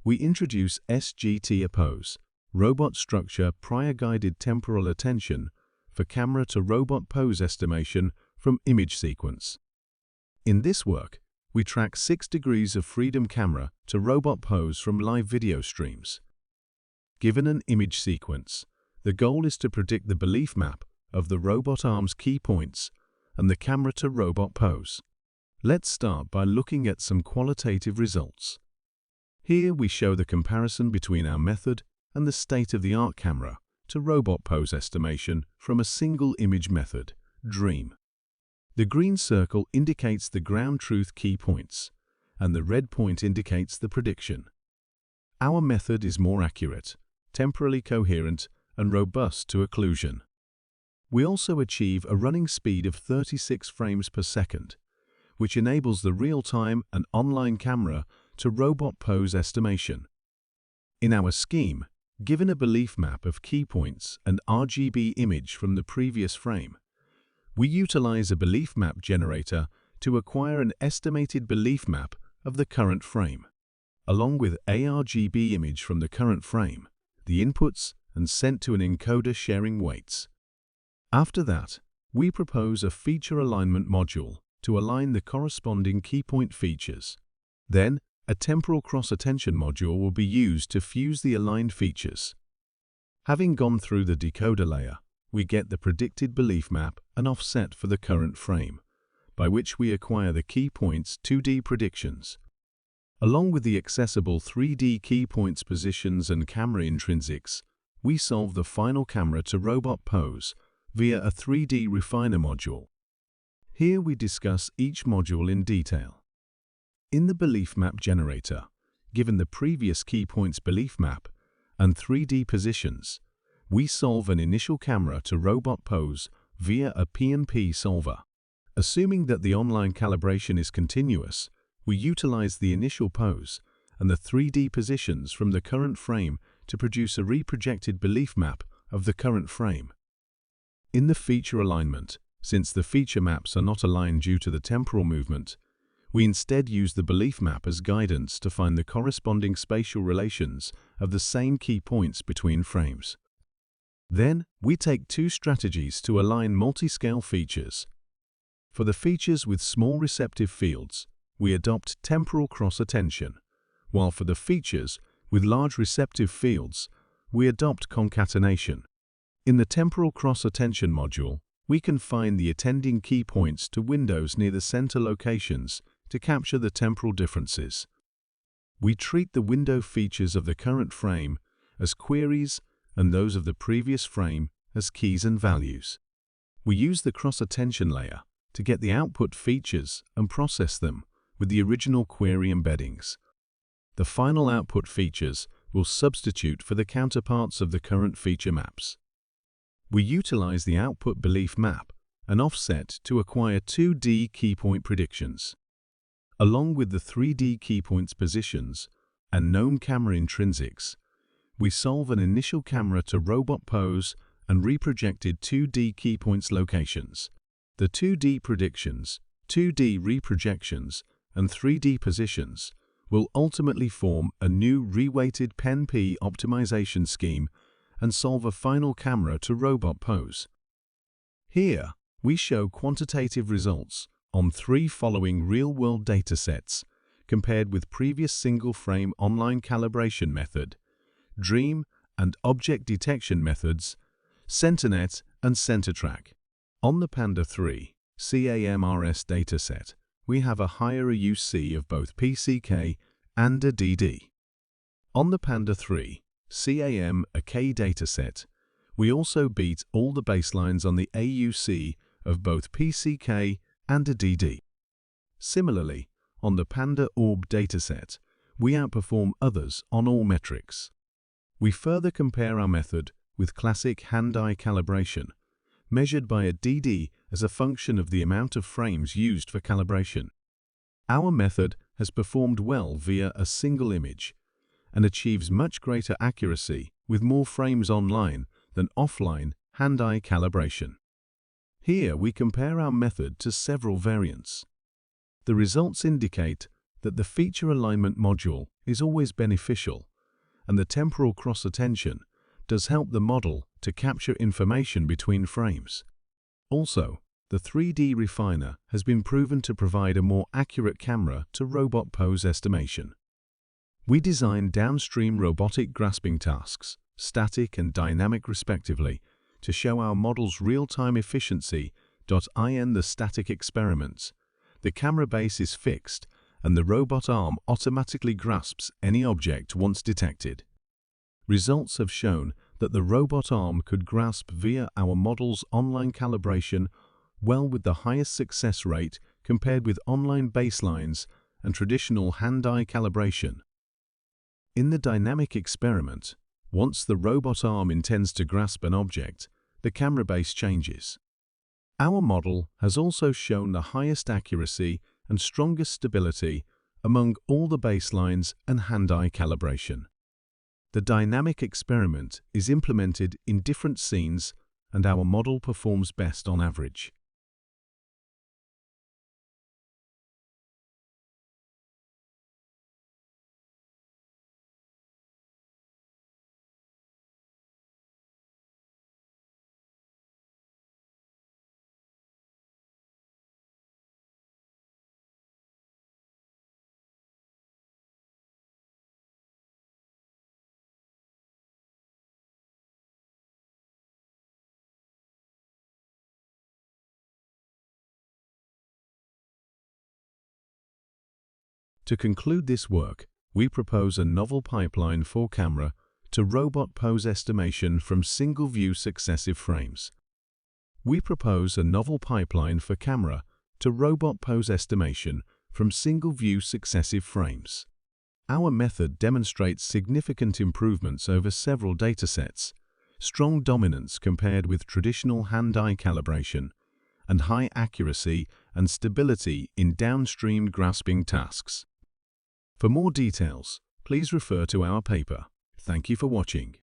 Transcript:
we introduce SGTA pose, robot structure prior guided temporal attention for camera-to-robot pose estimation from image sequence. In this work, we track 6 degrees of freedom camera to robot pose from live video streams. Given an image sequence, the goal is to predict the belief map of the robot arm's key points and the camera-to-robot pose. Let's start by looking at some qualitative results. Here we show the comparison between our method and the state-of-the-art camera-to-robot pose estimation from a single image method, DREAM. The green circle indicates the ground truth key points, and the red point indicates the prediction. Our method is more accurate, temporally coherent, and robust to occlusion. We also achieve a running speed of 36 frames per second, which enables the real-time and online camera-to-robot pose estimation. In our scheme, given a belief map of key points and RGB image from the previous frame, we utilize a belief map generator to acquire an estimated belief map of the current frame, along with ARGB image from the current frame, the inputs, and sent to an encoder sharing weights. After that, we propose a feature alignment module to align the corresponding key point features. Then, a temporal cross-attention module will be used to fuse the aligned features. Having gone through the decoder layer, we get the predicted belief map and offset for the current frame, by which we acquire the key points 2D predictions. Along with the accessible 3D key points positions and camera intrinsics, we solve the final camera-to-robot pose via a 3D refiner module. Here we discuss each module in detail. In the belief map generator, given the previous key points belief map and 3D positions, we solve an initial camera-to-robot pose via a P&P solver. Assuming that the online calibration is continuous, we utilize the initial pose and the 3D positions from the current frame to produce a reprojected belief map of the current frame. In the feature alignment, since the feature maps are not aligned due to the temporal movement, we instead use the belief map as guidance to find the corresponding spatial relations of the same key points between frames. Then, we take 2 strategies to align multi-scale features. For the features with small receptive fields, we adopt temporal cross-attention, while for the features with large receptive fields, we adopt concatenation. In the temporal cross-attention module, we confine the attending key points to windows near the center locations to capture the temporal differences. We treat the window features of the current frame as queries and those of the previous frame as keys and values. We use the cross-attention layer to get the output features and process them with the original query embeddings. The final output features will substitute for the counterparts of the current feature maps. We utilize the output belief map and offset to acquire 2D key point predictions. Along with the 3D key points positions and known camera intrinsics, we solve an initial camera-to-robot pose and reprojected 2D key points locations. The 2D predictions, 2D reprojections, and 3D positions will ultimately form a new reweighted P&P optimization scheme and solve a final camera-to-robot pose. Here, we show quantitative results on 3 following real-world datasets compared with previous single-frame online calibration method, DREAM and object detection methods, CenterNet and CenterTrack. On the Panda 3 CAMRS dataset, we have a higher AUC of both PCK and a DD. On the Panda 3 CAM-AK dataset, we also beat all the baselines on the AUC of both PCK and a DD. Similarly, on the Panda Orb dataset, we outperform others on all metrics. We further compare our method with classic hand-eye calibration, measured by a DD as a function of the amount of frames used for calibration. Our method has performed well via a single image and achieves much greater accuracy with more frames online than offline hand-eye calibration. Here we compare our method to several variants. The results indicate that the feature alignment module is always beneficial, and the temporal cross-attention does help the model to capture information between frames. Also, the 3D refiner has been proven to provide a more accurate camera to robot pose estimation. We designed downstream robotic grasping tasks, static and dynamic respectively, to show our model's real-time efficiency. In the static experiments, the camera base is fixed and the robot arm automatically grasps any object once detected. Results have shown that the robot arm could grasp via our model's online calibration well with the highest success rate compared with online baselines and traditional hand-eye calibration. In the dynamic experiment, once the robot arm intends to grasp an object, the camera base changes. Our model has also shown the highest accuracy and strongest stability among all the baselines and hand-eye calibration. The dynamic experiment is implemented in different scenes and our model performs best on average. To conclude this work, we propose a novel pipeline for camera to robot pose estimation from single-view successive frames. We propose a novel pipeline for camera to robot pose estimation from single-view successive frames. Our method demonstrates significant improvements over several datasets, strong dominance compared with traditional hand-eye calibration, and high accuracy and stability in downstream grasping tasks. For more details, please refer to our paper. Thank you for watching.